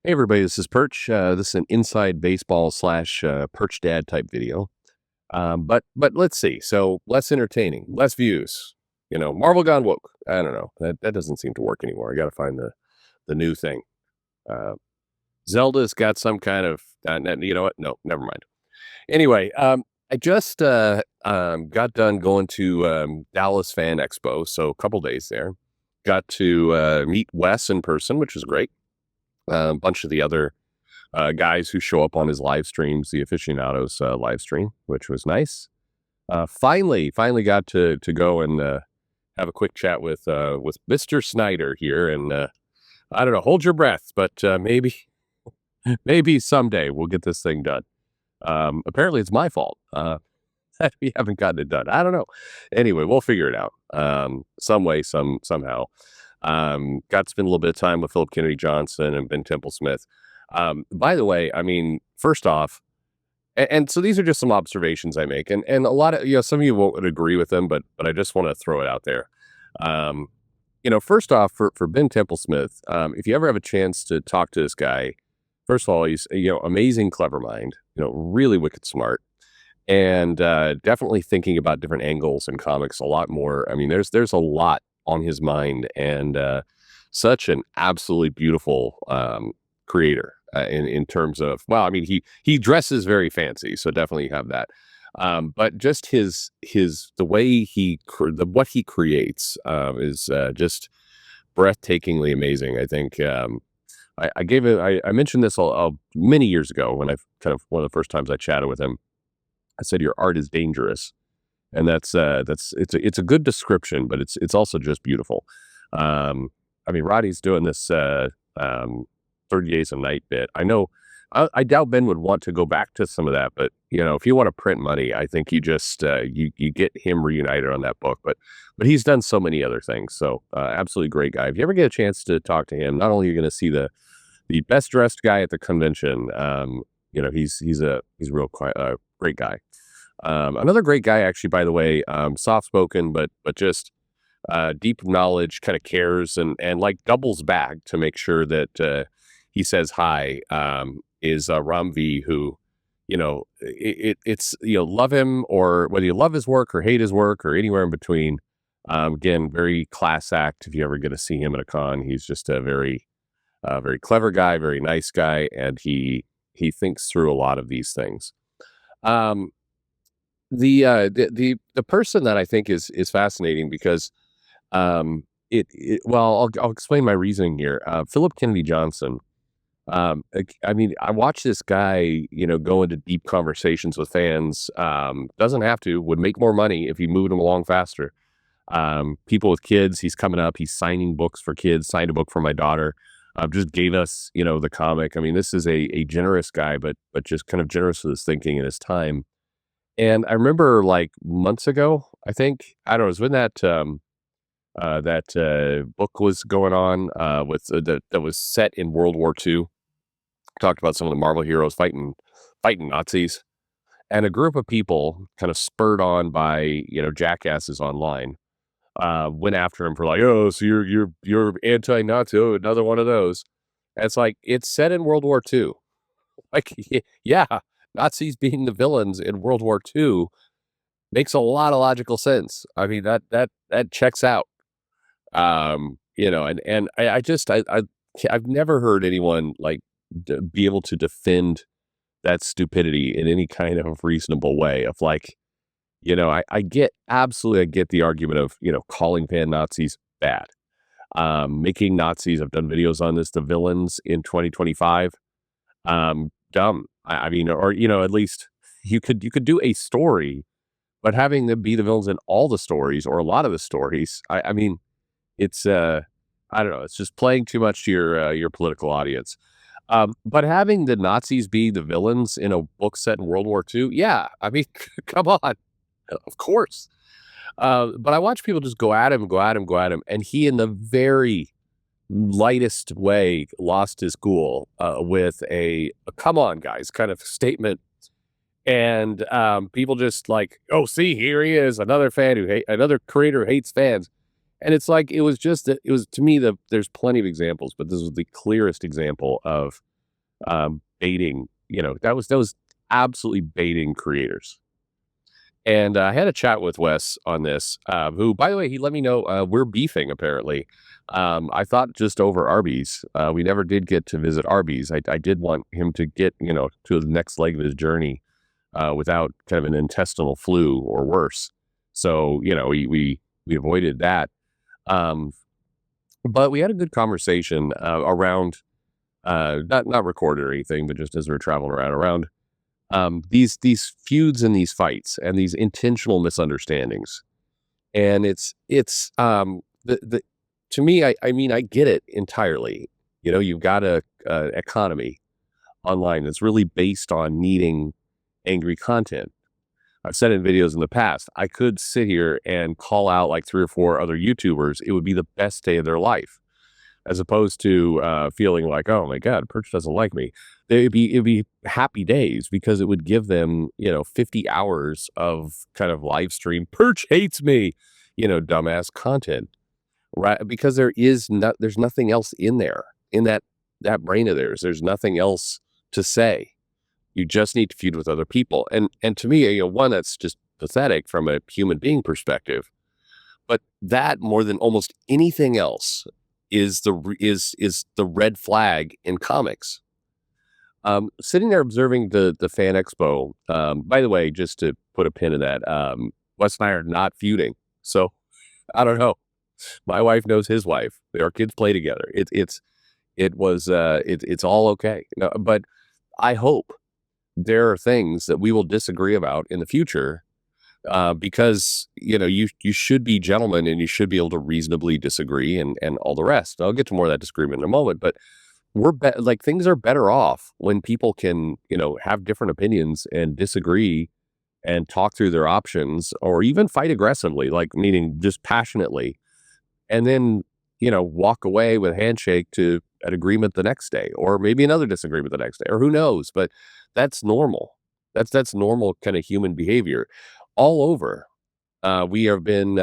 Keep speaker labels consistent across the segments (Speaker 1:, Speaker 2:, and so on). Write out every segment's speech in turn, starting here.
Speaker 1: Hey everybody, this is Perch. This is an inside baseball slash Perch dad type video. But let's see. So less entertaining, less views. Marvel gone woke. I don't know. That doesn't seem to work anymore. I got to find the new thing. Uh, Zelda's got some kind of. You know what? No, never mind. Anyway, I just got done going to Dallas Fan Expo, so a couple days there. Got to meet Wes in person, which was great. A bunch of the other guys who show up on his live streams, the aficionados live stream, which was nice. Finally got to go and have a quick chat with Mr. Snyder here, and I don't know, hold your breath, but maybe someday we'll get this thing done. Apparently, it's my fault that we haven't gotten it done. I don't know. Anyway, we'll figure it out some way, somehow. Got to spend a little bit of time with Philip Kennedy Johnson and Ben Temple-Smith. By the way, I mean, first off, and so these are just some observations I make, and a lot of, some of you won't agree with them, but I just want to throw it out there. First off, for Ben Temple-Smith, if you ever have a chance to talk to this guy, first of all, he's, amazing, clever mind, really wicked smart, and definitely thinking about different angles in comics a lot more. I mean, there's a lot on his mind, and such an absolutely beautiful creator in terms of, well, I mean, he dresses very fancy, so definitely have that. But just the way what he creates is just breathtakingly amazing. I think I mentioned this many years ago when one of the first times I chatted with him. I said, your art is dangerous. And it's a good description, but it's also just beautiful. I mean, Roddy's doing this 30 Days a Night bit. I know, I doubt Ben would want to go back to some of that, but if you want to print money, I think you just you get him reunited on that book. But he's done so many other things. So absolutely great guy. If you ever get a chance to talk to him, not only are you going to see the best dressed guy at the convention, he's a real great guy. Another great guy, actually, by the way, soft spoken, but just deep knowledge, kind of cares and like doubles back to make sure that he says hi, is Ram V, who, it's, love him, or whether you love his work or hate his work or anywhere in between. Again, very class act. If you ever get to see him at a con, he's just a very clever guy, very nice guy, and he thinks through a lot of these things. The person that I think is fascinating because well, I'll explain my reasoning here. Philip Kennedy Johnson. I mean, I watch this guy, go into deep conversations with fans. Doesn't have to, would make more money if he moved them along faster. People with kids, he's coming up, he's signing books for kids, signed a book for my daughter. Just gave us, the comic. I mean, this is a generous guy, but just kind of generous with his thinking and his time. And I remember like months ago, I think, I don't know, it was when that book was going on that was set in World War II. Talked about some of the Marvel heroes fighting Nazis, and a group of people, kind of spurred on by jackasses online, went after him for like, oh, so you're anti-Nazi, oh, another one of those. And it's like, it's set in World War II. Like, yeah, Nazis being the villains in World War II makes a lot of logical sense. I mean, that checks out. And I've never heard anyone like be able to defend that stupidity in any kind of reasonable way of like, I get the argument of, calling fan Nazis bad, making Nazis, I've done videos on this, the villains in 2025, dumb. I mean, or, at least you could do a story, but having them be the villains in all the stories or a lot of the stories, I mean, it's, I don't know, it's just playing too much to your political audience. But having the Nazis be the villains in a book set in World War II, yeah, I mean, come on, of course. But I watch people just go at him, and he, in the very lightest way, lost his cool with a come on, guys, kind of statement. And people just like, oh, see, here he is, another creator who hates fans. And it's like, it was to me, there's plenty of examples, but this was the clearest example of baiting, that was absolutely baiting creators. And I had a chat with Wes on this, who, by the way, he let me know we're beefing apparently. I thought just over Arby's. We never did get to visit Arby's. I did want him to get, to the next leg of his journey without kind of an intestinal flu or worse. So, we avoided that. Um, but we had a good conversation around, not recorded or anything, but just as we were traveling around these feuds and these fights and these intentional misunderstandings. And it's the to me, I mean, I get it entirely. You've got a economy online that's really based on needing angry content. I've said in videos in the past, I could sit here and call out like 3 or 4 other YouTubers. It would be the best day of their life, as opposed to feeling like, oh my God, Perch doesn't like me. It'd be happy days because it would give them, 50 hours of kind of live stream. Perch hates me, dumbass content, right? Because there's nothing else in there, in that brain of theirs. There's nothing else to say. You just need to feud with other people. And to me, one, that's just pathetic from a human being perspective. But that, more than almost anything else, is the red flag in comics. Sitting there observing the Fan Expo. By the way, just to put a pin in that, Wes and I are not feuding. So I don't know. My wife knows his wife. Our kids play together. It's all okay. No, but I hope there are things that we will disagree about in the future, because you should be gentlemen and you should be able to reasonably disagree and all the rest. I'll get to more of that disagreement in a moment, but like things are better off when people can have different opinions and disagree and talk through their options, or even fight aggressively, like meaning just passionately, and then walk away with a handshake to an agreement the next day, or maybe another disagreement the next day, or who knows. But that's normal. That's normal kind of human behavior all over. We have been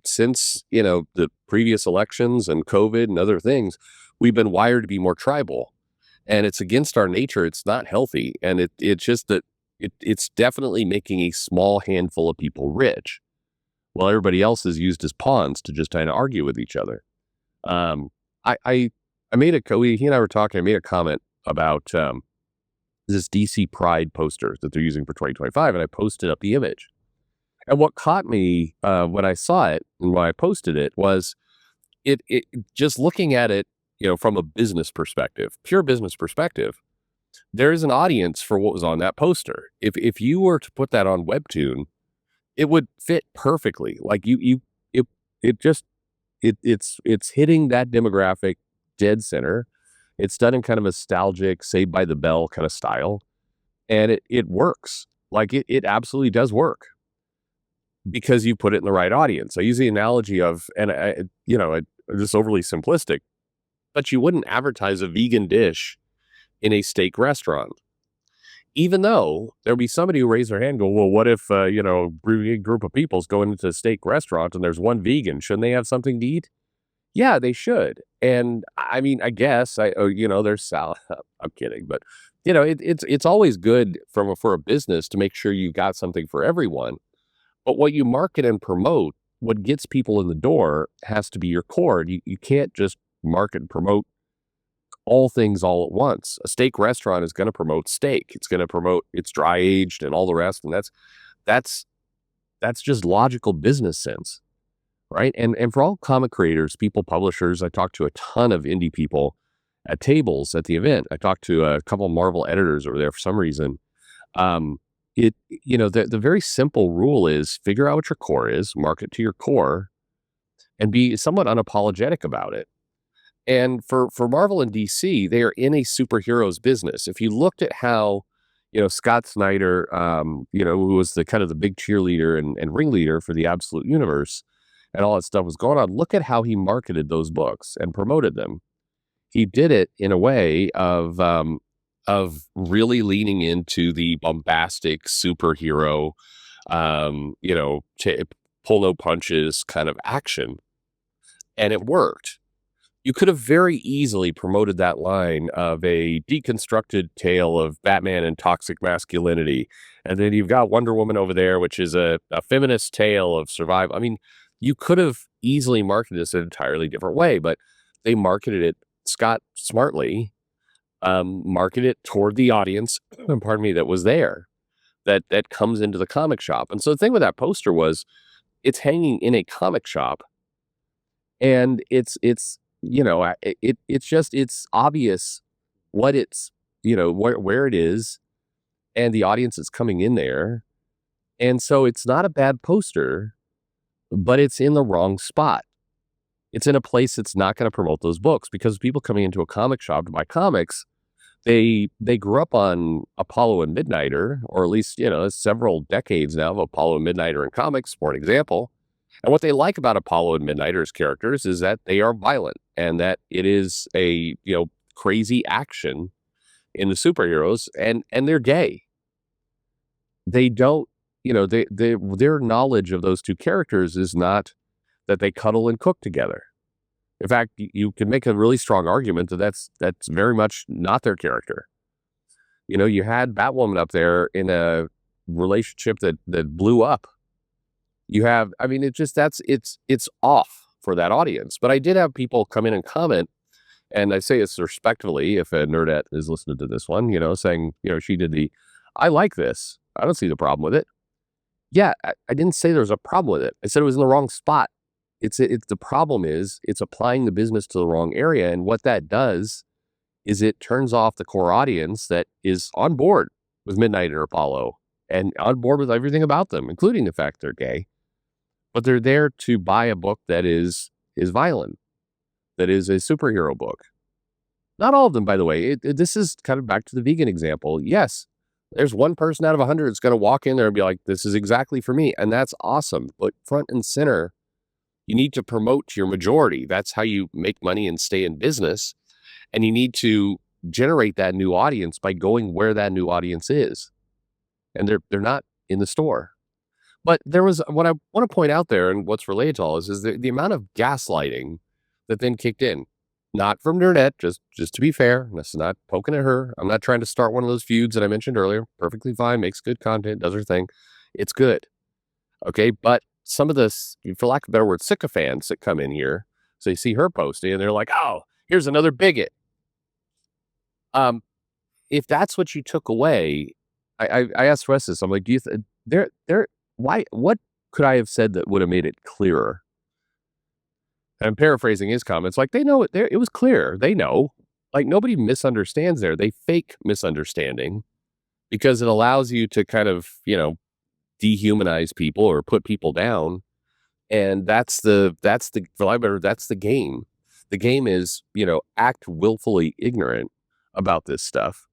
Speaker 1: since the previous elections and COVID and other things, we've been wired to be more tribal, and it's against our nature. It's not healthy, and it's just that it's definitely making a small handful of people rich, while everybody else is used as pawns to just kind of argue with each other. I made he and I were talking. I made a comment about this DC Pride poster that they're using for 2025, and I posted up the image. And what caught me when I saw it and when I posted it was it just looking at it, from a business perspective, pure business perspective. There is an audience for what was on that poster. If you were to put that on Webtoon, it would fit perfectly. Like it's hitting that demographic dead center. It's done in kind of a nostalgic Saved by the Bell kind of style, and it works. Like it absolutely does work, because you put it in the right audience. I use the analogy of, and just overly simplistic, but you wouldn't advertise a vegan dish in a steak restaurant, even though there'll be somebody who raise their hand and go, well, what if, a group of people's going into a steak restaurant and there's one vegan? Shouldn't they have something to eat? Yeah, they should. And I mean, I guess there's salad. I'm kidding, but it's always good for a business to make sure you got something for everyone. But what you market and promote, what gets people in the door, has to be your core. You can't just market and promote all things all at once. A steak restaurant is going to promote steak. It's going to promote it's dry aged and all the rest. And that's just logical business sense, right? And for all comic creators, people, publishers, I talked to a ton of indie people at tables at the event. I talked to a couple of Marvel editors over there for some reason. The very simple rule is figure out what your core is, market to your core, and be somewhat unapologetic about it. And for Marvel and DC, they are in a superheroes business. If you looked at how, Scott Snyder, who was the kind of the big cheerleader and ringleader for the Absolute Universe and all that stuff was going on, look at how he marketed those books and promoted them. He did it in a way of really leaning into the bombastic superhero, pull no punches kind of action. And it worked. You could have very easily promoted that line of a deconstructed tale of Batman and toxic masculinity. And then you've got Wonder Woman over there, which is a feminist tale of survival. I mean, you could have easily marketed this an entirely different way, but they marketed it, Scott smartly, marketed it toward the audience, pardon me, that was there, that comes into the comic shop. And so the thing with that poster was it's hanging in a comic shop, and it's it's just it's obvious what it's where it is, and the audience is coming in there, and so it's not a bad poster, but it's in the wrong spot. It's in a place that's not going to promote those books, because people coming into a comic shop to buy comics, they grew up on Apollo and Midnighter, or at least several decades now of Apollo and Midnighter in comics, for an example. And what they like about Apollo and Midnighter's characters is that they are violent, and that it is a crazy action in the superheroes, and they're gay. They don't, their knowledge of those two characters is not that they cuddle and cook together. In fact, you can make a really strong argument that that's very much not their character. You had Batwoman up there in a relationship that blew up. You have, I mean, it's off for that audience. But I did have people come in and comment, and I say this respectfully, if a nerdette is listening to this one, saying, she did I like this. I don't see the problem with it. Yeah, I didn't say there was a problem with it. I said it was in the wrong spot. It's the problem is it's applying the business to the wrong area. And what that does is it turns off the core audience that is on board with Midnight or Apollo and on board with everything about them, including the fact they're gay. But they're there to buy a book that is violent, that is a superhero book. Not all of them, by the way. This is kind of back to the vegan example. Yes, there's one person out of 100 that's going to walk in there and be like, this is exactly for me. And that's awesome. But front and center, you need to promote your majority. That's how you make money and stay in business. And you need to generate that new audience by going where that new audience is. And they're not in the store. But there was, what I want to point out there, and what's related to all this, is the amount of gaslighting that then kicked in. Not from Nerdette, just to be fair. This is not poking at her. I'm not trying to start one of those feuds that I mentioned earlier. Perfectly fine, makes good content, does her thing. It's good. Okay, but some of this, for lack of a better word, sycophants that come in here, so you see her posting, and they're like, oh, here's another bigot. If that's what you took away, I asked Wes this. I'm like, do you why? What could I have said that would have made it clearer? And I'm paraphrasing his comments. Like, they know it. It was clear. They know. Like, nobody misunderstands there. They fake misunderstanding because it allows you to kind of dehumanize people or put people down. And that's the for lack of better, that's the game. The game is act willfully ignorant about this stuff.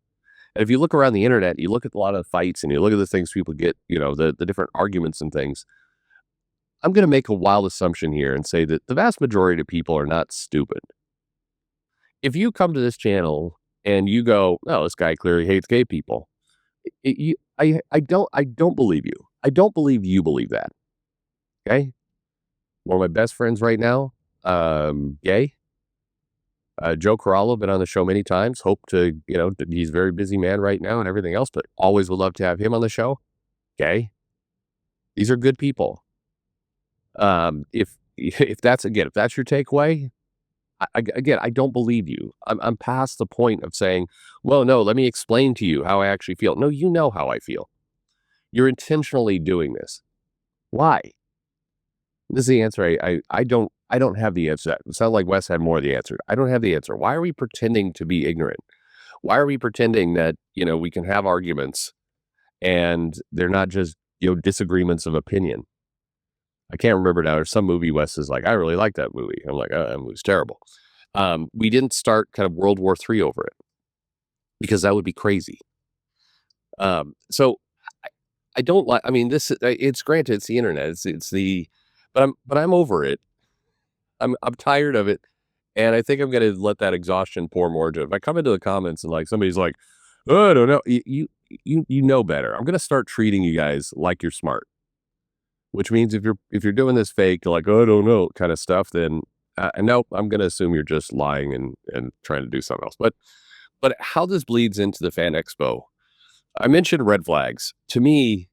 Speaker 1: And if you look around the internet, you look at a lot of fights and you look at the things people get, the different arguments and things. I'm going to make a wild assumption here and say that the vast majority of people are not stupid. If you come to this channel and you go, oh, this guy clearly hates gay people, I don't believe you. I don't believe you believe that. Okay? One of my best friends right now, gay. Joe Corallo, been on the show many times. Hope to, he's a very busy man right now and everything else, but always would love to have him on the show. Okay? These are good people. If that's your takeaway, I don't believe you. I'm past the point of saying, well, no, let me explain to you how I actually feel. No, you know how I feel. You're intentionally doing this. Why? This is the answer. I don't have the answer. It sounds like Wes had more of the answer. I don't have the answer. Why are we pretending to be ignorant? Why are we pretending that, we can have arguments and they're not just, disagreements of opinion? I can't remember now. There's some movie Wes is like, I really like that movie. I'm like, that movie's terrible. We didn't start kind of World War III over it because that would be crazy. So I don't like, I mean, it's granted, it's the internet. But I'm over it. I'm tired of it. And I think I'm going to let that exhaustion pour more into it. If I come into the comments and like somebody's like, oh, I don't know, you know better. I'm going to start treating you guys like you're smart. Which means if you're doing this fake, like, oh, I don't know kind of stuff, then no, I'm going to assume you're just lying and trying to do something else. But how this bleeds into the Fan Expo, I mentioned red flags. To me,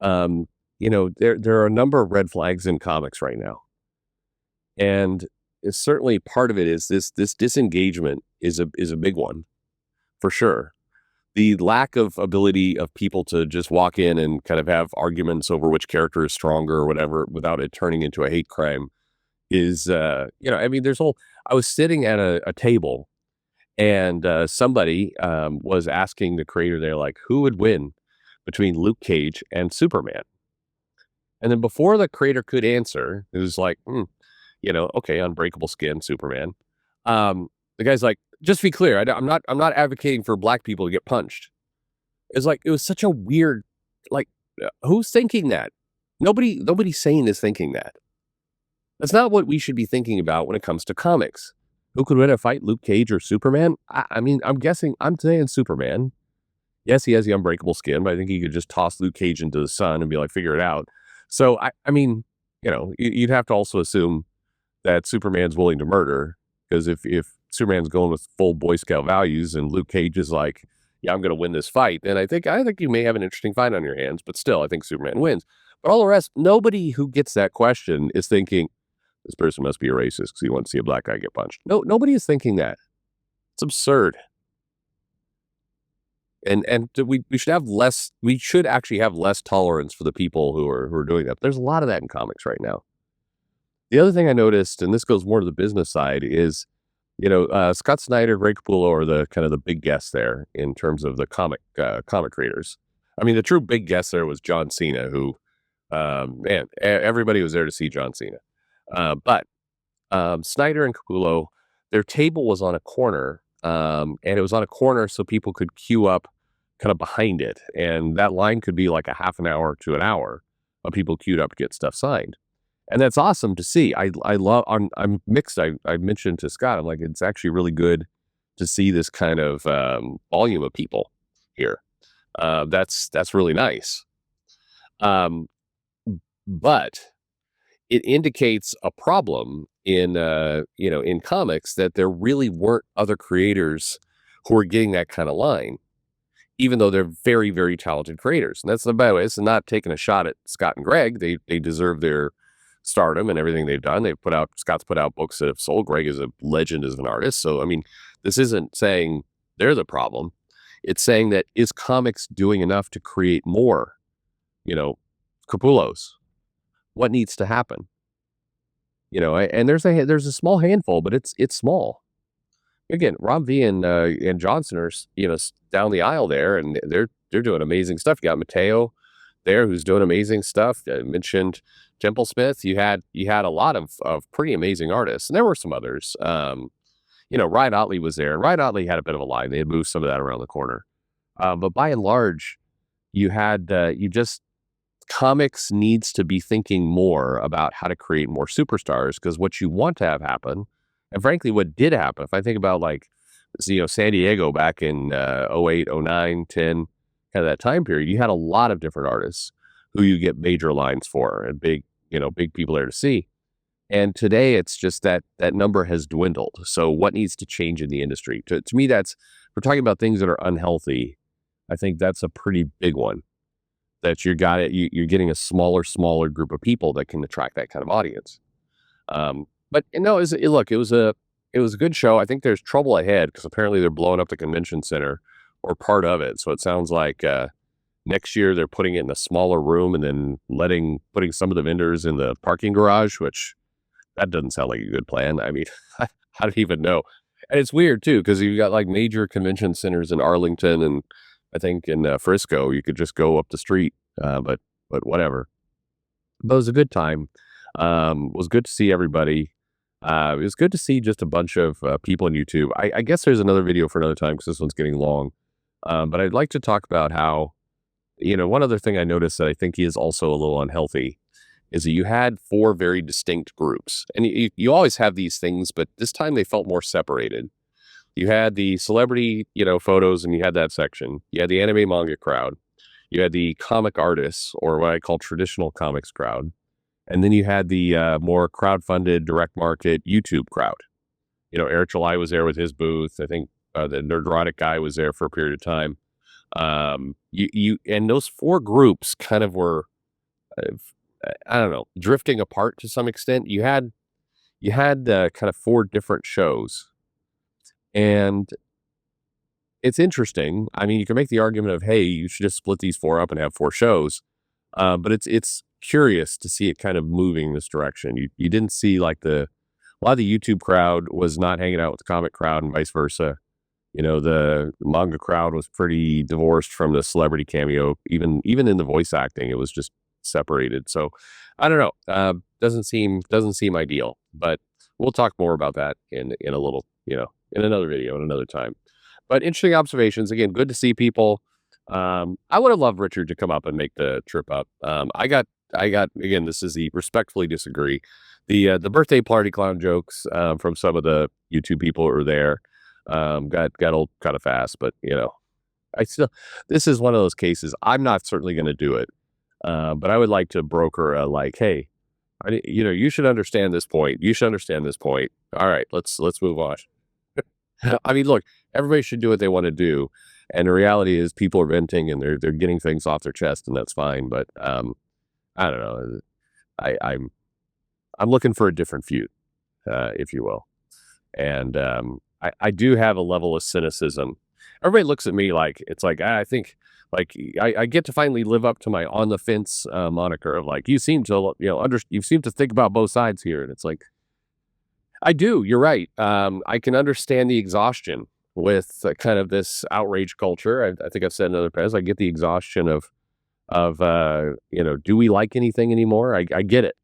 Speaker 1: there are a number of red flags in comics right now, and it's certainly part of it is this disengagement is a big one for sure. The lack of ability of people to just walk in and kind of have arguments over which character is stronger or whatever without it turning into a hate crime is, I mean, I was sitting at a table and somebody was asking the creator there, like, who would win between Luke Cage and Superman? And then before the creator could answer, it was like, okay, unbreakable skin, Superman. The guy's like, just to be clear, I'm not advocating for black people to get punched. It's like, it was such a weird, like, who's thinking that? Nobody sane is thinking that. That's not what we should be thinking about when it comes to comics. Who could win a fight, Luke Cage or Superman? I mean, I'm saying Superman. Yes, he has the unbreakable skin, but I think he could just toss Luke Cage into the sun and be like, figure it out. So, I mean, you'd have to also assume that Superman's willing to murder, because if Superman's going with full Boy Scout values and Luke Cage is like, yeah, I'm going to win this fight, then I think you may have an interesting fight on your hands, but still, I think Superman wins. But all the rest, nobody who gets that question is thinking, this person must be a racist because he wants to see a black guy get punched. No, nobody is thinking that. It's absurd. And we should actually have less tolerance for the people who are doing that. There's a lot of that in comics right now. The other thing I noticed, and this goes more to the business side, is, Scott Snyder, Greg Capullo are the kind of the big guests there in terms of the comic creators. I mean, the true big guest there was John Cena, who, man, everybody was there to see John Cena. But Snyder and Capullo, their table was on a corner, and it was on a corner so people could queue up kind of behind it. And that line could be like a half an hour to an hour of people queued up to get stuff signed. And that's awesome to see. I'm mixed. I mentioned to Scott, I'm like, it's actually really good to see this kind of volume of people here. That's really nice. But it indicates a problem in comics, that there really weren't other creators who were getting that kind of line, even though they're very, very talented creators. And that's, by the way, it's not taking a shot at Scott and Greg. They deserve their stardom and everything they've done. Scott's put out books that have sold. Greg is a legend as an artist. So, I mean, this isn't saying they're the problem. It's saying that, is comics doing enough to create more, Capullos? What needs to happen? And there's a small handful, but it's small. Again, Rob V and Johnson are, down the aisle there, and they're doing amazing stuff. You got Mateo there, who's doing amazing stuff. I mentioned Temple Smith. You had a lot of pretty amazing artists, and there were some others. Ryan Otley was there, and Ryan Otley had a bit of a line. They had moved some of that around the corner. But by and large, comics needs to be thinking more about how to create more superstars, because what you want to have happen, and frankly, what did happen, if I think about San Diego back in 08, 09, 10, kind of that time period, you had a lot of different artists who you get major lines for and big people there to see. And today it's just that number has dwindled. So what needs to change in the industry? To me, we're talking about things that are unhealthy. I think that's a pretty big one. That you're getting a smaller group of people that can attract that kind of audience. But no, it was a good show. I think there's trouble ahead, because apparently they're blowing up the convention center, or part of it. So it sounds like next year they're putting it in a smaller room and then putting some of the vendors in the parking garage, which that doesn't sound like a good plan. I mean, I don't even know. And it's weird too, because you've got like major convention centers in Arlington, and I think in Frisco, you could just go up the street, but whatever. But it was a good time. It was good to see everybody. It was good to see just a bunch of people on YouTube. I guess there's another video for another time, because this one's getting long. But I'd like to talk about how, one other thing I noticed that I think is also a little unhealthy is that you had 4 very distinct groups. And you always have these things, but this time they felt more separated. You had the celebrity, photos, and you had that section. You had the anime manga crowd. You had the comic artists, or what I call traditional comics crowd. And then you had the more crowd-funded, direct market YouTube crowd. Eric July was there with his booth. I think the Nerdrotic guy was there for a period of time. You and those four groups kind of were, uh, I don't know, drifting apart to some extent. You had kind of four different shows, and it's interesting. I mean, you can make the argument of, hey, you should just split these four up and have four shows. But it's curious to see it kind of moving in this direction. You didn't see like a lot of the YouTube crowd was not hanging out with the comic crowd and vice versa. The manga crowd was pretty divorced from the celebrity cameo. Even in the voice acting, it was just separated. So I don't know. Doesn't seem ideal. But we'll talk more about that in a little, in another video, in another time. But interesting observations. Again, good to see people. I would have loved Richard to come up and make the trip up. I got again. This is the respectfully disagree. The birthday party clown jokes from some of the YouTube people who were there got old kind of fast, but I still, this is one of those cases. I'm not certainly going to do it, but I would like to broker a like, hey, you should understand this point. You should understand this point. All right, let's move on. I mean, look, everybody should do what they want to do, and the reality is, people are venting and they're getting things off their chest, and that's fine. But I don't know. I'm looking for a different feud, if you will, and I do have a level of cynicism. Everybody looks at me like it's like I think like I get to finally live up to my on the fence moniker of like, you seem to you seem to think about both sides here, and it's like, I do. You're right. I can understand the exhaustion with kind of this outrage culture. I think I've said in other past, I get the exhaustion of do we like anything anymore? I get it.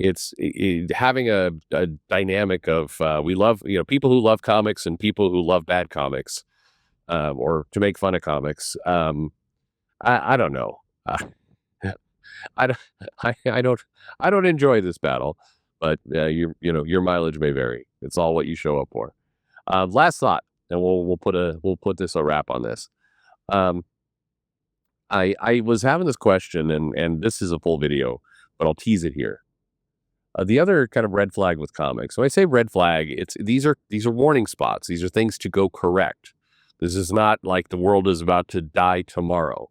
Speaker 1: It's having a dynamic of we love people who love comics and people who love bad comics, or to make fun of comics. I don't know. I don't I don't enjoy this battle, but your mileage may vary. It's all what you show up for. Last thought, and we'll put this a wrap on this. Um, I was having this question, and this is a full video, but I'll tease it here. The other kind of red flag with comics. When I say red flag, these are warning spots. These are things to go correct. This is not like the world is about to die tomorrow.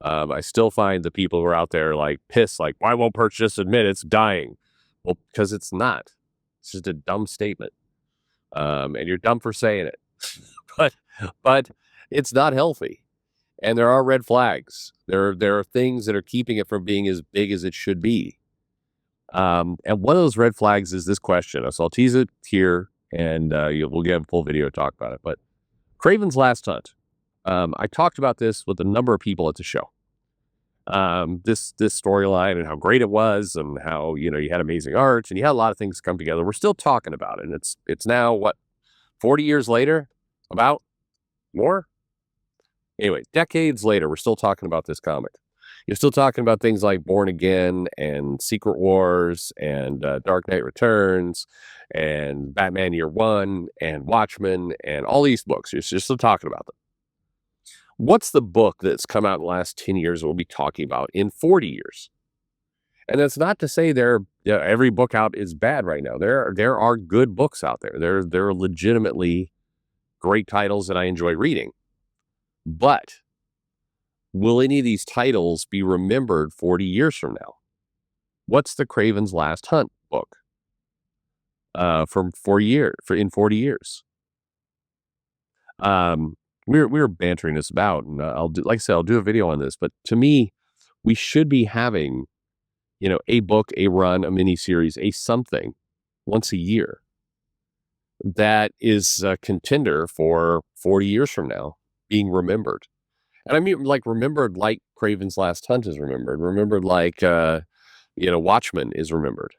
Speaker 1: I still find the people who are out there like pissed, like, why won't Perch just admit it's dying? Well, because it's not. It's just a dumb statement, and you're dumb for saying it. but it's not healthy, and there are red flags. There are things that are keeping it from being as big as it should be. And one of those red flags is this question. So I'll tease it here, and we'll get a full video to talk about it. But Kraven's Last Hunt. I talked about this with a number of people at the show. This storyline and how great it was, and how you had amazing art, and you had a lot of things come together. We're still talking about it, and it's now what, 40 years later, about more. Anyway, decades later, we're still talking about this comic. You're still talking about things like Born Again and Secret Wars and Dark Knight Returns and Batman Year One and Watchmen and all these books. You're still talking about them. What's the book that's come out in the last 10 years that we'll be talking about in 40 years? And that's not to say every book out is bad right now. There are good books out there. There are legitimately great titles that I enjoy reading. But will any of these titles be remembered 40 years from now? What's the Kraven's Last Hunt book in 40 years? We were bantering this about, and I'll do a video on this. But to me, we should be having, a book, a run, a miniseries, a something once a year that is a contender for 40 years from now being remembered. And I mean, like, remembered like Kraven's Last Hunt is remembered like, Watchmen is remembered,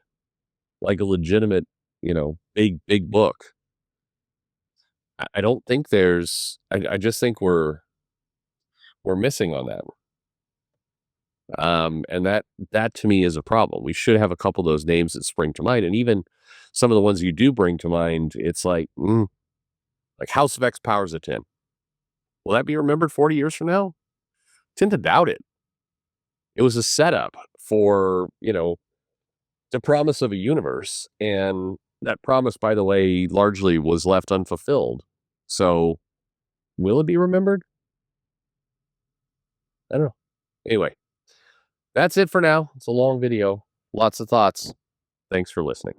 Speaker 1: like a legitimate, big book. I don't think I just think we're missing on that. And that to me is a problem. We should have a couple of those names that spring to mind. And even some of the ones you do bring to mind, it's like House of X Powers of 10. Will that be remembered 40 years from now? I tend to doubt it. It was a setup for, the promise of a universe. And that promise, by the way, largely was left unfulfilled. So will it be remembered? I don't know. Anyway, that's it for now. It's a long video. Lots of thoughts. Thanks for listening.